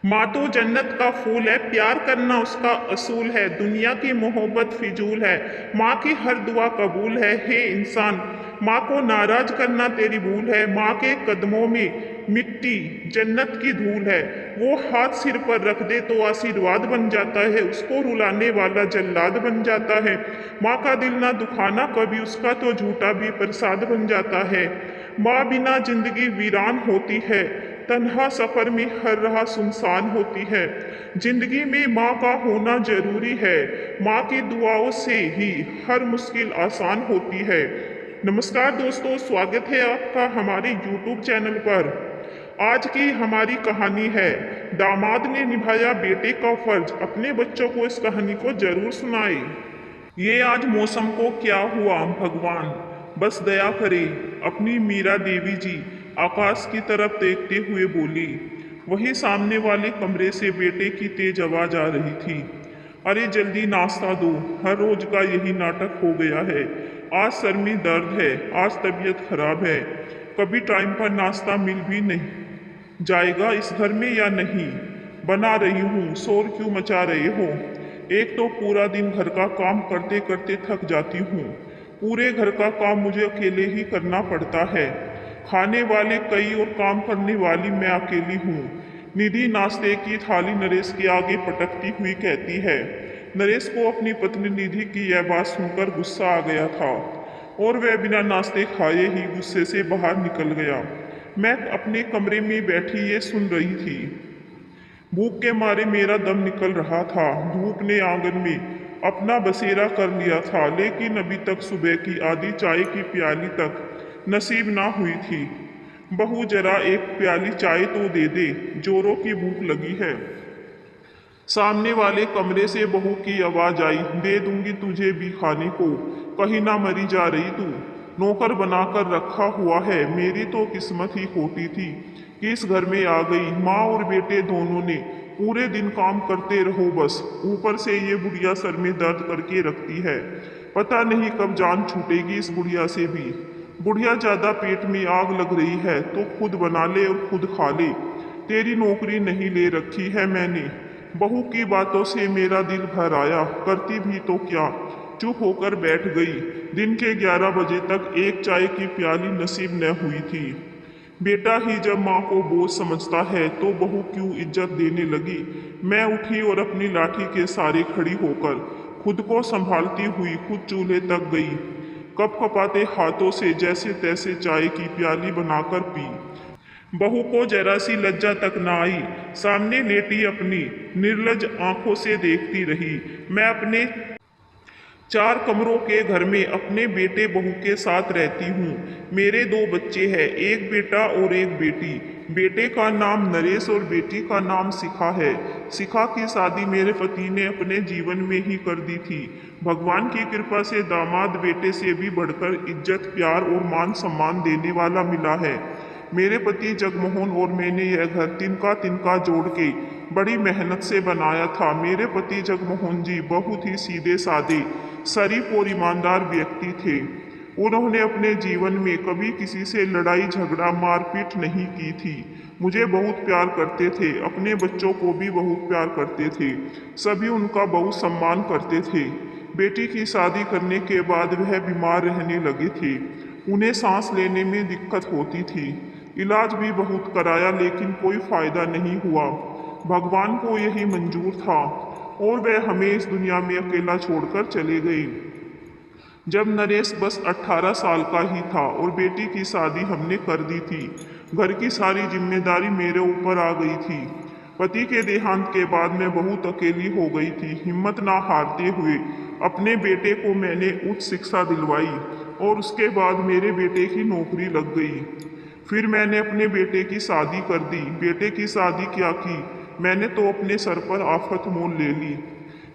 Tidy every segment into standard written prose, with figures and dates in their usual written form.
माँ तो जन्नत का फूल है, प्यार करना उसका असूल है, दुनिया की मोहब्बत फिजूल है, माँ की हर दुआ कबूल है। हे इंसान, माँ को नाराज करना तेरी भूल है, माँ के कदमों में मिट्टी जन्नत की धूल है। वो हाथ सिर पर रख दे तो आशीर्वाद बन जाता है, उसको रुलाने वाला जल्लाद बन जाता है। माँ का दिल ना दुखाना कभी, उसका तो झूठा भी प्रसाद बन जाता है। माँ बिना जिंदगी वीरान होती है, तन्हा सफर में हर राह सुनसान होती है। जिंदगी में माँ का होना जरूरी है, माँ की दुआओं से ही हर मुश्किल आसान होती है। नमस्कार दोस्तों, स्वागत है आपका हमारे YouTube चैनल पर। आज की हमारी कहानी है दामाद ने निभाया बेटे का फर्ज, अपने बच्चों को इस कहानी को जरूर सुनाए। ये आज मौसम को क्या हुआ भगवान, बस दया करे। अपनी मीरा देवी जी आकाश की तरफ देखते हुए बोली। वही सामने वाले कमरे से बेटे की तेज आवाज आ रही थी। अरे जल्दी नाश्ता दो, हर रोज का यही नाटक हो गया है। आज सर में दर्द है, आज तबीयत खराब है, कभी टाइम पर नाश्ता मिल भी नहीं जाएगा इस घर में या नहीं। बना रही हूँ, शोर क्यों मचा रहे हो? एक तो पूरा दिन घर का काम करते करते थक जाती हूँ। पूरे घर का काम मुझे अकेले ही करना पड़ता है। खाने वाले कई और काम करने वाली मैं अकेली हूँ। निधि नाश्ते की थाली नरेश के आगे पटकती हुई कहती है। नरेश को अपनी पत्नी निधि की यह बात सुनकर गुस्सा आ गया था और वह बिना नाश्ते खाए ही गुस्से से बाहर निकल गया। मैं अपने कमरे में बैठी ये सुन रही थी। भूख के मारे मेरा दम निकल रहा था। धूप ने आंगन में अपना बसेरा कर लिया था, लेकिन अभी तक सुबह की आधी चाय की प्याली तक नसीब ना हुई थी। बहू जरा एक प्याली चाय तो दे दे, जोरों की भूख लगी है। सामने वाले कमरे से बहू की आवाज आई, दे दूंगी तुझे भी खाने को, कहीं ना मरी जा रही तू। नौकर बनाकर रखा हुआ है, मेरी तो किस्मत ही खोटी थी कि इस घर में आ गई। माँ और बेटे दोनों ने पूरे दिन काम करते रहो बस, ऊपर से ये बुढ़िया सर में दर्द करके रखती है। पता नहीं कब जान छूटेगी इस बुढ़िया से भी। बुढ़िया ज्यादा पेट में आग लग रही है तो खुद बना ले और खुद खा ले। तेरी नौकरी नहीं ले रखी है मैंने। बहू की बातों से मेरा दिल भर आया, करती भी तो क्या, चुप होकर बैठ गई। दिन के 11 बजे तक एक चाय की प्याली नसीब न हुई थी। बेटा ही जब माँ को बोझ समझता है तो बहू क्यों इज्जत देने लगी। मैं उठी और अपनी लाठी के सहारे खड़ी होकर खुद को संभालती हुई खुद चूल्हे तक गई। कपकपाते हाथों से जैसे तैसे चाय की प्याली बनाकर पी। बहू को जरा सी लज्जा तक न आई, सामने लेटी अपनी निर्लज आंखों से देखती रही। मैं अपने 4 कमरों के घर में अपने बेटे बहू के साथ रहती हूँ। मेरे 2 बच्चे हैं, एक बेटा और एक बेटी। बेटे का नाम नरेश और बेटी का नाम शिखा है। शिखा की शादी मेरे पति ने अपने जीवन में ही कर दी थी। भगवान की कृपा से दामाद बेटे से भी बढ़कर इज्जत, प्यार और मान सम्मान देने वाला मिला है। मेरे पति जगमोहन और मैंने यह घर तिनका तिनका जोड़ के बड़ी मेहनत से बनाया था। मेरे पति जगमोहन जी बहुत ही सीधे साधे, शरीफ और ईमानदार व्यक्ति थे। उन्होंने अपने जीवन में कभी किसी से लड़ाई झगड़ा मारपीट नहीं की थी। मुझे बहुत प्यार करते थे, अपने बच्चों को भी बहुत प्यार करते थे। सभी उनका बहुत सम्मान करते थे। बेटी की शादी करने के बाद वह बीमार रहने लगे थे। उन्हें सांस लेने में दिक्कत होती थी। इलाज भी बहुत कराया लेकिन कोई फायदा नहीं हुआ। भगवान को यही मंजूर था और वह हमें इस दुनिया में अकेला छोड़कर चले गए। जब नरेश बस 18 साल का ही था और बेटी की शादी हमने कर दी थी, घर की सारी जिम्मेदारी मेरे ऊपर आ गई थी। पति के देहांत के बाद मैं बहुत अकेली हो गई थी। हिम्मत ना हारते हुए अपने बेटे को मैंने उच्च शिक्षा दिलवाई और उसके बाद मेरे बेटे की नौकरी लग गई। फिर मैंने अपने बेटे की शादी कर दी। बेटे की शादी क्या की, मैंने तो अपने सर पर आफत मोल ले ली।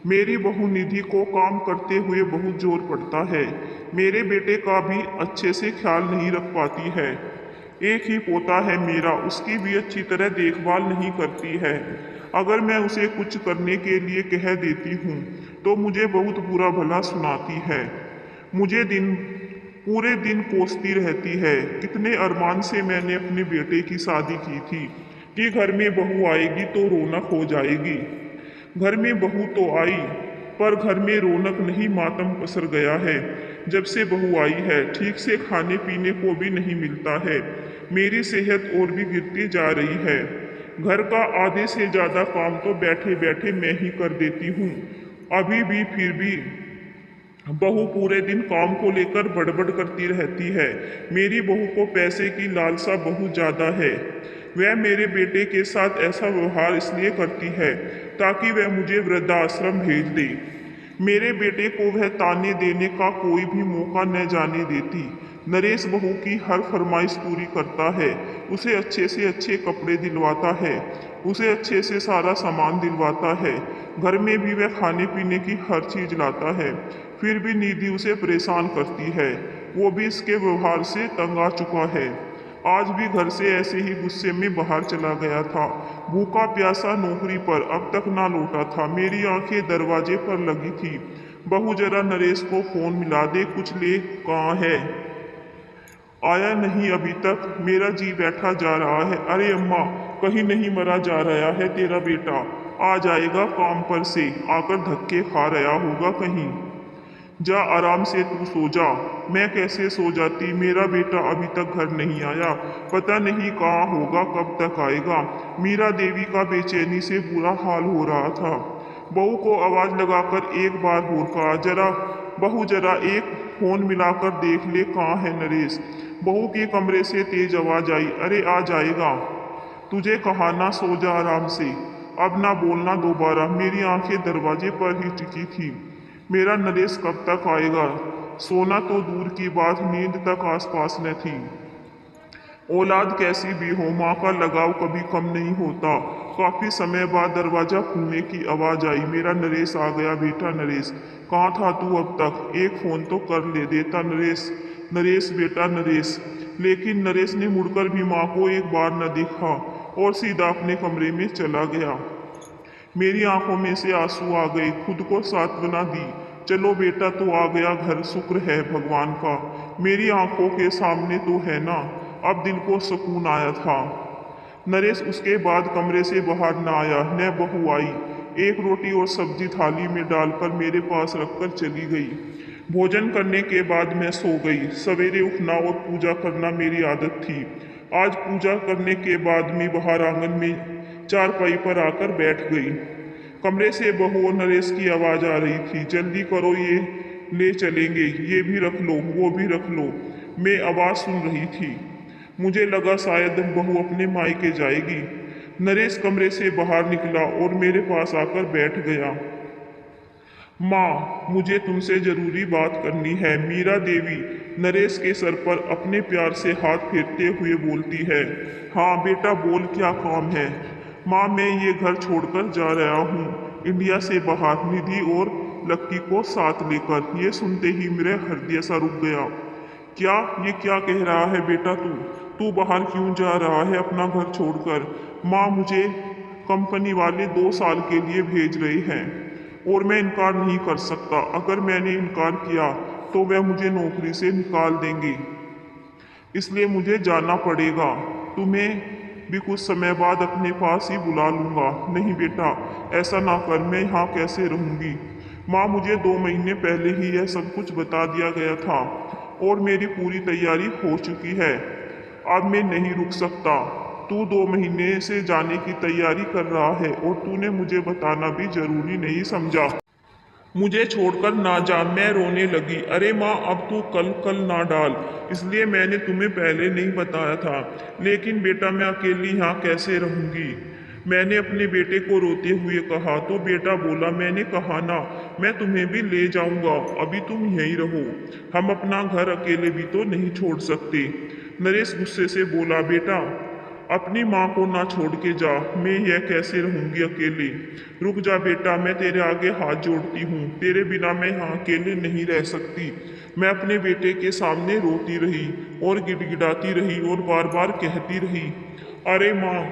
मेरी बहू निधि को काम करते हुए बहुत जोर पड़ता है। मेरे बेटे का भी अच्छे से ख्याल नहीं रख पाती है। एक ही पोता है मेरा, उसकी भी अच्छी तरह देखभाल नहीं करती है। अगर मैं उसे कुछ करने के लिए कह देती हूँ तो मुझे बहुत बुरा भला सुनाती है। मुझे पूरे दिन कोसती रहती है। कितने अरमान से मैंने अपने बेटे की शादी की थी। कि घर में बहू आएगी तो रौनक हो जाएगी। घर में बहू तो आई, पर घर में रौनक नहीं, मातम पसर गया है। जब से बहू आई है, ठीक से खाने पीने को भी नहीं मिलता है। मेरी सेहत और भी गिरती जा रही है। घर का आधे से ज़्यादा काम तो बैठे बैठे मैं ही कर देती हूँ। अभी भी फिर भी बहू पूरे दिन काम को लेकर बड़बड़ करती रहती है। मेरी बहू को पैसे की लालसा बहुत ज़्यादा है। वह मेरे बेटे के साथ ऐसा व्यवहार इसलिए करती है ताकि वह मुझे वृद्धाश्रम भेज दे। मेरे बेटे को वह ताने देने का कोई भी मौका न जाने देती। नरेश बहू की हर फरमाइश पूरी करता है। उसे अच्छे से अच्छे कपड़े दिलवाता है, उसे अच्छे से सारा सामान दिलवाता है। घर में भी वह खाने पीने की हर चीज़ लाता है। फिर भी निधि उसे परेशान करती है। वो भी इसके व्यवहार से तंग आ चुका है। आज भी घर से ऐसे ही गुस्से में बाहर चला गया था। भूखा प्यासा नौकरी पर अब तक ना लौटा था। मेरी आंखें दरवाजे पर लगी थी। बहू जरा नरेश को फोन मिला दे, कुछ ले, कहाँ है? आया नहीं अभी तक, मेरा जी बैठा जा रहा है। अरे अम्मा, कहीं नहीं मरा जा रहा है तेरा बेटा? आ जाएगा काम पर से, आकर धक्के खा रहा होगा कहीं। जा आराम से तू सो जा। मैं कैसे सो जाती, मेरा बेटा अभी तक घर नहीं आया। पता नहीं कहाँ होगा, कब तक आएगा। मीरा देवी का बेचैनी से बुरा हाल हो रहा था। बहू को आवाज लगाकर एक बार और कहा, जरा बहू जरा एक फोन मिलाकर देख ले, कहाँ है नरेश? बहू के कमरे से तेज आवाज आई, अरे आ जाएगा। तुझे कहा ना, सो जा आराम से। अब ना बोलना दोबारा। मेरी आंखें दरवाजे पर ही टिकी थी। मेरा नरेश कब तक आएगा? सोना तो दूर की बात, नींद तक आसपास न थी। औलाद कैसी भी हो, माँ का लगाव कभी कम नहीं होता। काफी समय बाद दरवाजा खुलने की आवाज आई। मेरा नरेश आ गया। बेटा नरेश, कहाँ था तू अब तक? एक फोन तो कर ले देता नरेश। नरेश बेटा नरेश। लेकिन नरेश ने मुड़कर भी माँ को एक बार न देखा और सीधा अपने कमरे में चला गया। मेरी आंखों में से आंसू आ गए। खुद को सांत्वना दी, चलो बेटा तो आ गया घर, शुक्र है भगवान का। मेरी आंखों के सामने तो है ना। अब दिल को सुकून आया था। नरेश उसके बाद कमरे से बाहर न आया, न बहू आई। एक रोटी और सब्जी थाली में डालकर मेरे पास रखकर चली गई। भोजन करने के बाद मैं सो गई। सवेरे उठना और पूजा करना मेरी आदत थी। आज पूजा करने के बाद मैं बाहर आंगन में चारपाई पर आकर बैठ गई। कमरे से बहू और नरेश की आवाज आ रही थी, जल्दी करो, ये ले चलेंगे, ये भी रख लो, वो भी रख लो। मैं आवाज सुन रही थी। मुझे लगा शायद बहू अपने मायके जाएगी। नरेश कमरे से बाहर निकला और मेरे पास आकर बैठ गया। माँ, मुझे तुमसे जरूरी बात करनी है। मीरा देवी नरेश के सर पर अपने प्यार से हाथ फेरते हुए बोलती है। हाँ बेटा बोल, क्या काम है? माँ, मैं ये घर छोड़कर जा रहा हूँ, इंडिया से बाहर, निधि और लक्की को साथ लेकर। ये सुनते ही मेरा हृदय सा रुक गया। क्या, ये क्या कह रहा है बेटा तू? तू बाहर क्यों जा रहा है अपना घर छोड़कर? माँ, मुझे कंपनी वाले 2 साल के लिए भेज रहे हैं और मैं इनकार नहीं कर सकता। अगर मैंने इनकार किया तो वह मुझे नौकरी से निकाल देंगे, इसलिए मुझे जाना पड़ेगा। तुम्हें भी कुछ समय बाद अपने पास ही बुला लूँगा। नहीं बेटा, ऐसा ना कर, मैं यहाँ कैसे रहूँगी? माँ, मुझे 2 महीने पहले ही यह सब कुछ बता दिया गया था और मेरी पूरी तैयारी हो चुकी है। अब मैं नहीं रुक सकता। तू 2 महीने से जाने की तैयारी कर रहा है और तूने मुझे बताना भी जरूरी नहीं समझा। मुझे छोड़कर ना जा। मैं रोने लगी। अरे माँ, अब तू कल कल ना डाल, इसलिए मैंने तुम्हें पहले नहीं बताया था। लेकिन बेटा, मैं अकेली यहाँ कैसे रहूँगी? मैंने अपने बेटे को रोते हुए कहा तो बेटा बोला, मैंने कहा ना, मैं तुम्हें भी ले जाऊंगा, अभी तुम यहीं रहो। हम अपना घर अकेले भी तो नहीं छोड़ सकते। नरेश गुस्से से बोला, बेटा अपनी माँ को ना छोड़ के जा। मैं यह कैसे रहूंगी अकेले? रुक जा बेटा, मैं तेरे आगे हाथ जोड़ती हूँ। तेरे बिना मैं यहाँ अकेले नहीं रह सकती। मैं अपने बेटे के सामने रोती रही और गिड़गिड़ाती रही और बार बार कहती रही, अरे माँ,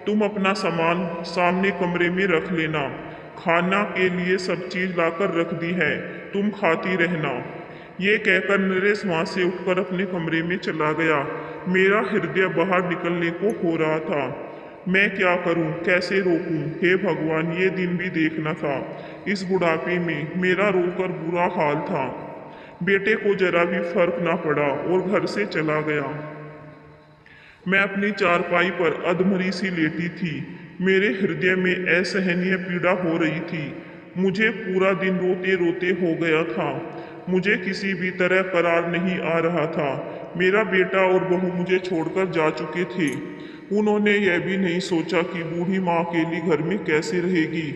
तुम अपना सामान सामने कमरे में रख लेना। खाना के लिए सब चीज लाकर रख दी है, तुम खाती रहना। ये कहकर नरेश वहां से उठकर अपने कमरे में चला गया। मेरा हृदय बाहर निकलने को हो रहा था। मैं क्या करूं, कैसे रोकूं? हे भगवान, ये दिन भी देखना था। इस बुढ़ापे में मेरा रोकर बुरा हाल था। बेटे को जरा भी फर्क ना पड़ा और घर से चला गया। मैं अपनी चारपाई पर अधमरी सी लेटी थी। मेरे हृदय में असहनीय पीड़ा हो रही थी। मुझे पूरा दिन रोते रोते हो गया था। मुझे किसी भी तरह करार नहीं आ रहा था। मेरा बेटा और बहू मुझे छोड़कर जा चुके थे। उन्होंने यह भी नहीं सोचा कि बूढ़ी माँ अकेली घर में कैसे रहेगी।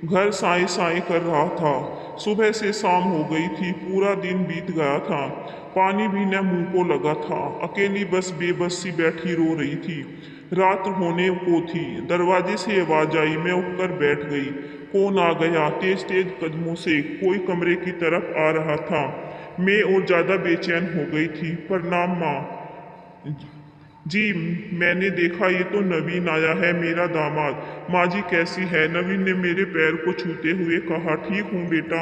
घर साए साए कर रहा था। सुबह से शाम हो गई थी, पूरा दिन बीत गया था। पानी भी न मुंह को लगा था। अकेली बस बेबस सी बैठी रो रही थी। रात होने को थी। दरवाजे से आवाज आई। मैं उठकर बैठ गई। कौन आ गया? तेज तेज कदमों से कोई कमरे की तरफ आ रहा था। मैं और ज्यादा बेचैन हो गई थी। प्रणाम माँ जी। मैंने देखा ये तो नवीन आया है, मेरा दामाद। माँ जी कैसी है? नवीन ने मेरे पैर को छूते हुए कहा। ठीक हूँ बेटा।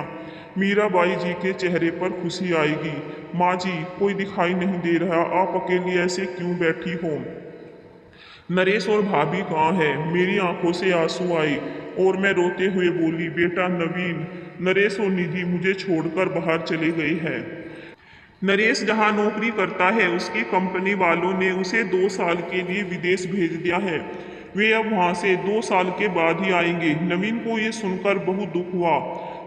मीराबाई जी के चेहरे पर खुशी आएगी। माँ जी, कोई दिखाई नहीं दे रहा, आप अकेली ऐसे क्यों बैठी हो? नरेश और भाभी कहाँ है? मेरी आंखों से आंसू आए और मैं रोते हुए बोली, बेटा नवीन, नरेश और निधि मुझे छोड़कर बाहर चले गए हैं। नरेश जहां नौकरी करता है, उसकी कंपनी वालों ने उसे 2 साल के लिए विदेश भेज दिया है। वे अब वहां से 2 साल के बाद ही आएंगे। नवीन को ये सुनकर बहुत दुख हुआ।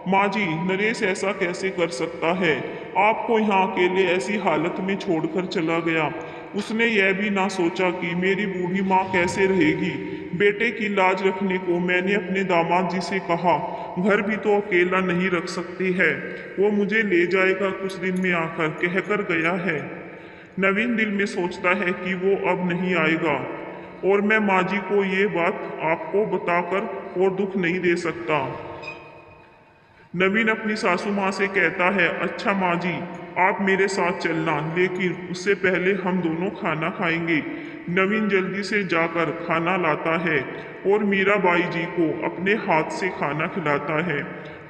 माँ जी, नरेश ऐसा कैसे कर सकता है? आपको यहाँ अकेले ऐसी हालत में छोड़कर चला गया। उसने यह भी ना सोचा कि मेरी बूढ़ी माँ कैसे रहेगी। बेटे की लाज रखने को मैंने अपने दामाद जी से कहा, घर भी तो अकेला नहीं रख सकती है, वो मुझे ले जाएगा कुछ दिन में आकर, कहकर गया है। नवीन दिल में सोचता है कि वो अब नहीं आएगा और मैं माँ जी को ये बात आपको बताकर और दुख नहीं दे सकता। नवीन अपनी सासू माँ से कहता है, अच्छा माँ जी, आप मेरे साथ चलना, लेकिन उससे पहले हम दोनों खाना खाएंगे। नवीन जल्दी से जाकर खाना लाता है और मीराबाई जी को अपने हाथ से खाना खिलाता है।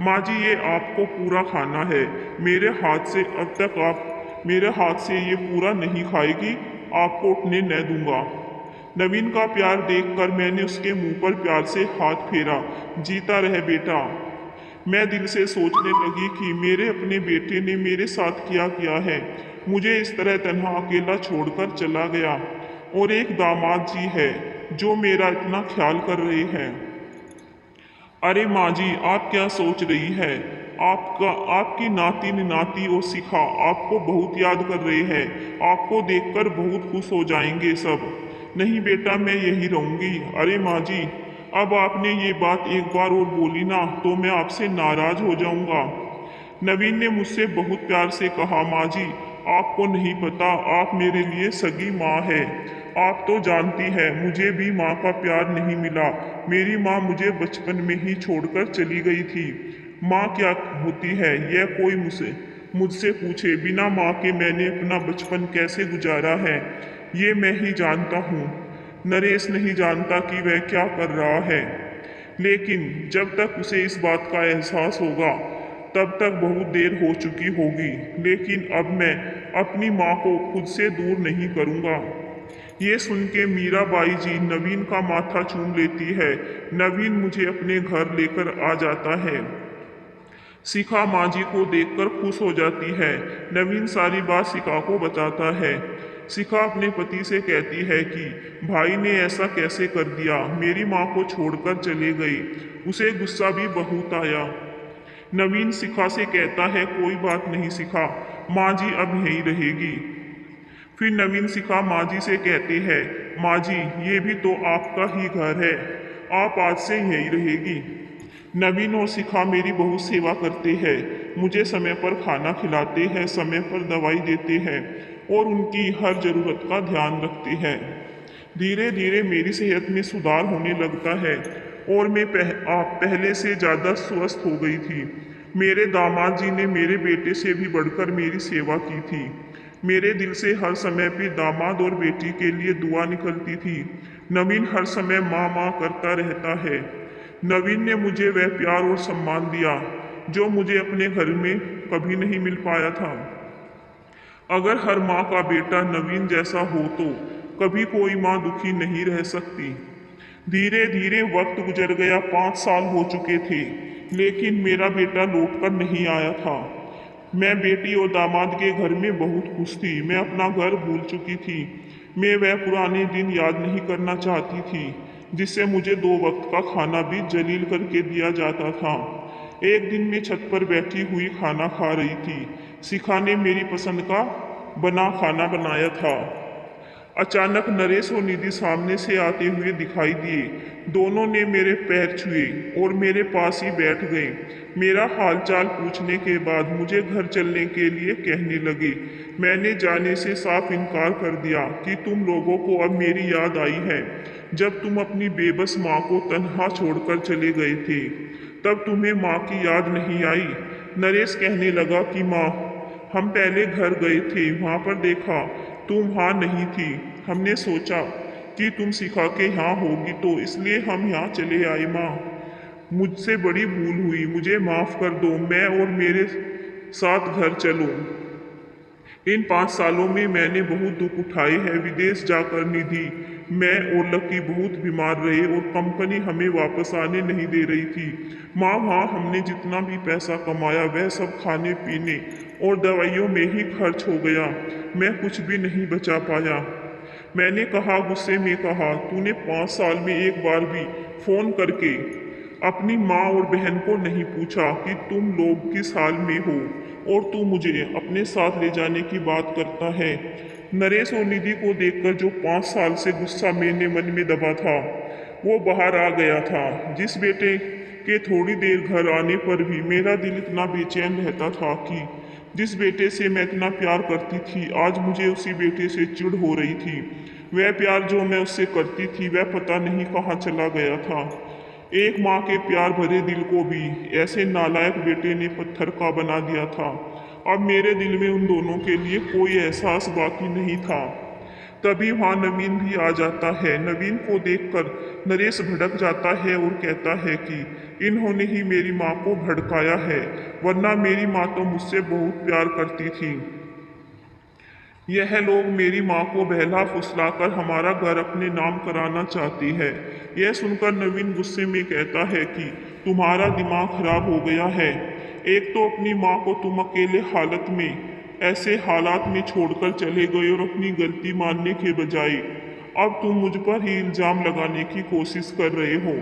माँ जी, ये आपको पूरा खाना है। मेरे हाथ से अब तक आप मेरे हाथ से ये पूरा नहीं खाएगी, आपको उठने न दूंगा। नवीन का प्यार देखकर मैंने उसके मुंह पर प्यार से हाथ फेरा। जीता रहे बेटा। मैं दिल से सोचने लगी कि मेरे अपने बेटे ने मेरे साथ क्या है। मुझे इस तरह तन्हा अकेला छोड़कर चला गया और एक दामाद जी है जो मेरा इतना ख्याल कर रहे हैं। अरे माँ जी, आप क्या सोच रही है? आपकी नाती नाती और शिखा आपको बहुत याद कर रहे हैं। आपको देखकर बहुत खुश हो जाएंगे सब। नहीं बेटा, मैं यही रहूंगी। अरे माँ जी, अब आपने ये बात एक बार और बोली ना तो मैं आपसे नाराज हो जाऊंगा। नवीन ने मुझसे बहुत प्यार से कहा, माँ जी, आपको नहीं पता, आप मेरे लिए सगी माँ है। आप तो जानती है मुझे भी माँ का प्यार नहीं मिला। मेरी माँ मुझे बचपन में ही छोड़कर चली गई थी। माँ क्या होती है यह कोई मुझसे पूछे, बिना माँ के मैंने अपना बचपन कैसे गुजारा है ये मैं ही जानता हूँ। नरेश नहीं जानता कि वह क्या कर रहा है, लेकिन जब तक उसे इस बात का एहसास होगा तब तक बहुत देर हो चुकी होगी। लेकिन अब मैं अपनी माँ को खुद से दूर नहीं करूँगा। ये सुन के मीराबाई जी नवीन का माथा चूम लेती है। नवीन मुझे अपने घर लेकर आ जाता है। शिखा माँ जी को देखकर खुश हो जाती है। नवीन सारी बात शिखा को बताता है। शिखा अपने पति से कहती है कि भाई ने ऐसा कैसे कर दिया, मेरी माँ को छोड़कर चले गई। उसे गुस्सा भी बहुत आया। नवीन शिखा से कहता है, कोई बात नहीं शिखा, माँ जी अब यहीं रहेगी। फिर नवीन शिखा माँ जी से कहते हैं, माँ जी ये भी तो आपका ही घर है, आप आज से यहीं रहेगी। नवीन और शिखा मेरी बहुत सेवा करते हैं, मुझे समय पर खाना खिलाते हैं, समय पर दवाई देते हैं और उनकी हर जरूरत का ध्यान रखते हैं। धीरे धीरे मेरी सेहत में सुधार होने लगता है और मैं पहले से ज़्यादा स्वस्थ हो गई थी। मेरे दामाद जी ने मेरे बेटे से भी बढ़कर मेरी सेवा की थी। मेरे दिल से हर समय पे दामाद और बेटी के लिए दुआ निकलती थी। नवीन हर समय माँ माँ करता रहता है। नवीन ने मुझे वह प्यार और सम्मान दिया जो मुझे अपने घर में कभी नहीं मिल पाया था। अगर हर माँ का बेटा नवीन जैसा हो तो कभी कोई माँ दुखी नहीं रह सकती। धीरे धीरे वक्त गुजर गया, 5 साल हो चुके थे, लेकिन मेरा बेटा लौटकर नहीं आया था। मैं बेटी और दामाद के घर में बहुत खुश थी। मैं अपना घर भूल चुकी थी। मैं वह पुराने दिन याद नहीं करना चाहती थी जिससे मुझे 2 वक्त का खाना भी जलील करके दिया जाता था। एक दिन मैं छत पर बैठी हुई खाना खा रही थी। शिखा ने मेरी पसंद का बना खाना बनाया था। अचानक नरेश और निधि सामने से आते हुए दिखाई दिए। दोनों ने मेरे पैर छुए और मेरे पास ही बैठ गए। मेरा हालचाल पूछने के बाद मुझे घर चलने के लिए कहने लगे। मैंने जाने से साफ इनकार कर दिया कि तुम लोगों को अब मेरी याद आई है। जब तुम अपनी बेबस माँ को तन्हा छोड़कर चले गए थे, तब तुम्हें माँ की याद नहीं आई। नरेश कहने लगा कि माँ, हम पहले घर गए थे, वहाँ पर देखा तुम वहाँ नहीं थी। हमने सोचा कि तुम शिखा के यहाँ होगी, तो इसलिए हम यहाँ चले आए। माँ, मुझसे बड़ी भूल हुई, मुझे माफ़ कर दो। मैं और मेरे साथ घर चलो। इन 5 सालों में मैंने बहुत दुख उठाए हैं। विदेश जाकर निधि, मैं और लकी बहुत बीमार रहे और कंपनी हमें वापस आने नहीं दे रही थी। माँ, वहाँ हमने जितना भी पैसा कमाया वह सब खाने पीने और दवाइयों में ही खर्च हो गया। मैं कुछ भी नहीं बचा पाया। मैंने कहा, गुस्से में कहा, तूने 5 साल में एक बार भी फ़ोन करके अपनी माँ और बहन को नहीं पूछा कि तुम लोग किस हाल में हो, और तू मुझे अपने साथ ले जाने की बात करता है। नरेश और निधि को देखकर जो 5 साल से गुस्सा मेरे मन में दबा था, वो बाहर आ गया था। जिस बेटे के थोड़ी देर घर आने पर भी मेरा दिल इतना बेचैन रहता था कि जिस बेटे से मैं इतना प्यार करती थी, आज मुझे उसी बेटे से चिढ़ हो रही थी। वह प्यार जो मैं उससे करती थी वह पता नहीं कहाँ चला गया था। एक माँ के प्यार भरे दिल को भी ऐसे नालायक बेटे ने पत्थर का बना दिया था। अब मेरे दिल में उन दोनों के लिए कोई एहसास बाकी नहीं था। तभी वहाँ नवीन भी आ जाता है। नवीन को देखकर नरेश भड़क जाता है और कहता है कि इन्होंने ही मेरी माँ को भड़काया है, वरना मेरी माँ तो मुझसे बहुत प्यार करती थी। यह लोग मेरी माँ को बहला फुसलाकर हमारा घर अपने नाम कराना चाहती है। यह सुनकर नवीन गुस्से में कहता है कि तुम्हारा दिमाग खराब हो गया है। एक तो अपनी माँ को तुम अकेले हालत में ऐसे हालात में छोड़कर चले गए और अपनी गलती मानने के बजाय अब तुम मुझ पर ही इल्ज़ाम लगाने की कोशिश कर रहे हो।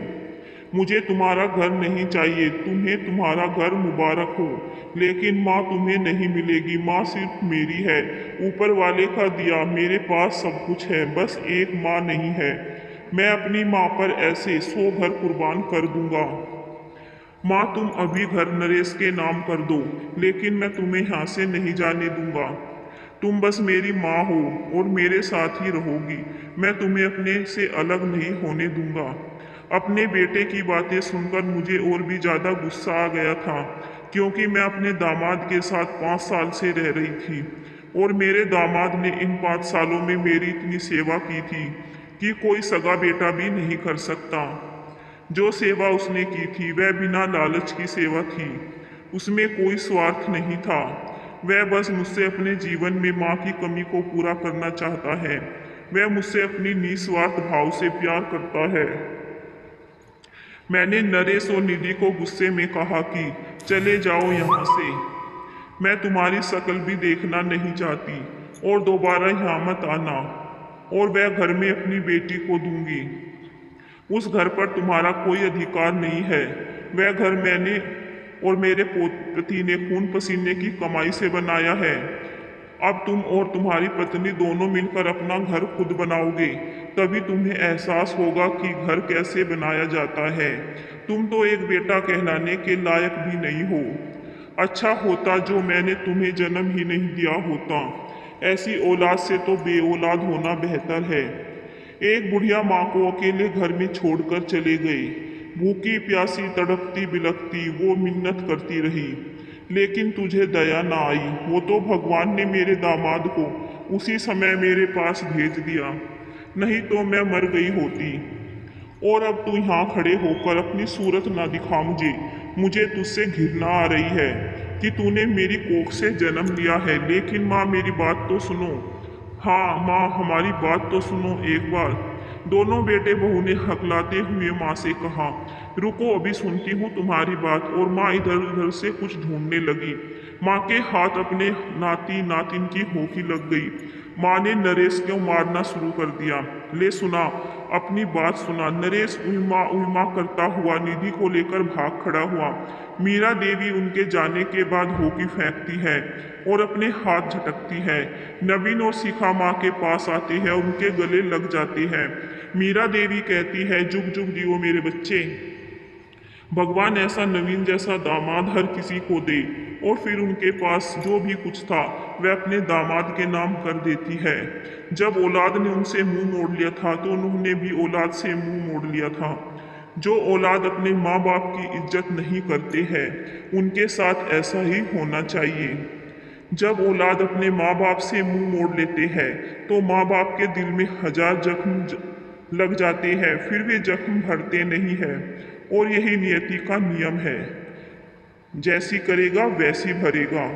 मुझे तुम्हारा घर नहीं चाहिए, तुम्हें तुम्हारा घर मुबारक हो, लेकिन माँ तुम्हें नहीं मिलेगी। माँ सिर्फ मेरी है, ऊपर वाले का दिया, मेरे पास सब कुछ है, बस एक माँ नहीं है। मैं अपनी माँ पर ऐसे 100 घर कुर्बान कर दूंगा। माँ, तुम अभी घर नरेश के नाम कर दो, लेकिन मैं तुम्हें यहाँ से नहीं जाने दूंगा। तुम बस मेरी माँ हो और मेरे साथ ही रहोगी। मैं तुम्हें अपने से अलग नहीं होने दूंगा। अपने बेटे की बातें सुनकर मुझे और भी ज़्यादा गुस्सा आ गया था, क्योंकि मैं अपने दामाद के साथ 5 साल से रह रही थी और मेरे दामाद ने इन 5 सालों में मेरी इतनी सेवा की थी कि कोई सगा बेटा भी नहीं कर सकता। जो सेवा उसने की थी वह बिना लालच की सेवा थी, उसमें कोई स्वार्थ नहीं था। वह बस मुझसे अपने जीवन में माँ की कमी को पूरा करना चाहता है। वह मुझसे अपनी निस्वार्थ भाव से प्यार करता है। मैंने नरेश और निधि को गुस्से में कहा कि चले जाओ यहाँ से, मैं तुम्हारी शक्ल भी देखना नहीं चाहती और दोबारा यहाँ मत आना। और वह घर में अपनी बेटी को दूंगी। उस घर पर तुम्हारा कोई अधिकार नहीं है। वह घर मैंने और मेरे पति ने खून पसीने की कमाई से बनाया है। अब तुम और तुम्हारी पत्नी दोनों मिलकर अपना घर खुद बनाओगे, तभी तुम्हें एहसास होगा कि घर कैसे बनाया जाता है। तुम तो एक बेटा कहलाने के लायक भी नहीं हो। अच्छा होता जो मैंने तुम्हें जन्म ही नहीं दिया होता। ऐसी औलाद से तो बेऔलाद होना बेहतर है। एक बुढ़िया माँ को अकेले घर में छोड़कर चले गए। भूखी प्यासी तड़पती बिलखती वो मिन्नत करती रही, लेकिन तुझे दया ना आई। वो तो भगवान ने मेरे दामाद को उसी समय मेरे पास भेज दिया, नहीं तो मैं मर गई होती। और अब तू यहाँ खड़े होकर अपनी सूरत ना दिखा मुझे। मुझे तुझसे घृणा आ रही है कि तूने मेरी कोख से जन्म लिया है। लेकिन माँ, मेरी बात तो सुनो। हाँ माँ, हमारी बात तो सुनो एक बार। दोनों बेटे बहू ने हकलाते हुए माँ से कहा, रुको अभी सुनती हूँ तुम्हारी बात। और माँ इधर उधर से कुछ ढूंढने लगी। माँ के हाथ अपने नाती नातिन की होठी लग गई। माँ ने नरेश को मारना शुरू कर दिया। ले सुना, अपनी बात सुना। नरेश उल्मा करता हुआ निधि को लेकर भाग खड़ा हुआ। मीरा देवी उनके जाने के बाद होकी फेंकती है और अपने हाथ झटकती है। नवीन और शिखा माँ के पास आते हैं, उनके गले लग जाते हैं। मीरा देवी कहती है, जुग जुग जियो मेरे बच्चे। भगवान ऐसा नवीन जैसा दामाद हर किसी को दे। और फिर उनके पास जो भी कुछ था वह अपने दामाद के नाम कर देती है। जब औलाद ने उनसे मुंह मोड़ लिया था तो उन्होंने भी औलाद से मुंह मोड़ लिया था। जो औलाद अपने माँ बाप की इज्जत नहीं करते हैं उनके साथ ऐसा ही होना चाहिए। जब औलाद अपने माँ बाप से मुंह मोड़ लेते हैं तो माँ बाप के दिल में हजार लग जाते हैं, फिर वे जख्म भरते नहीं हैं। और यही नियति का नियम है, जैसी करेगा वैसी भरेगा।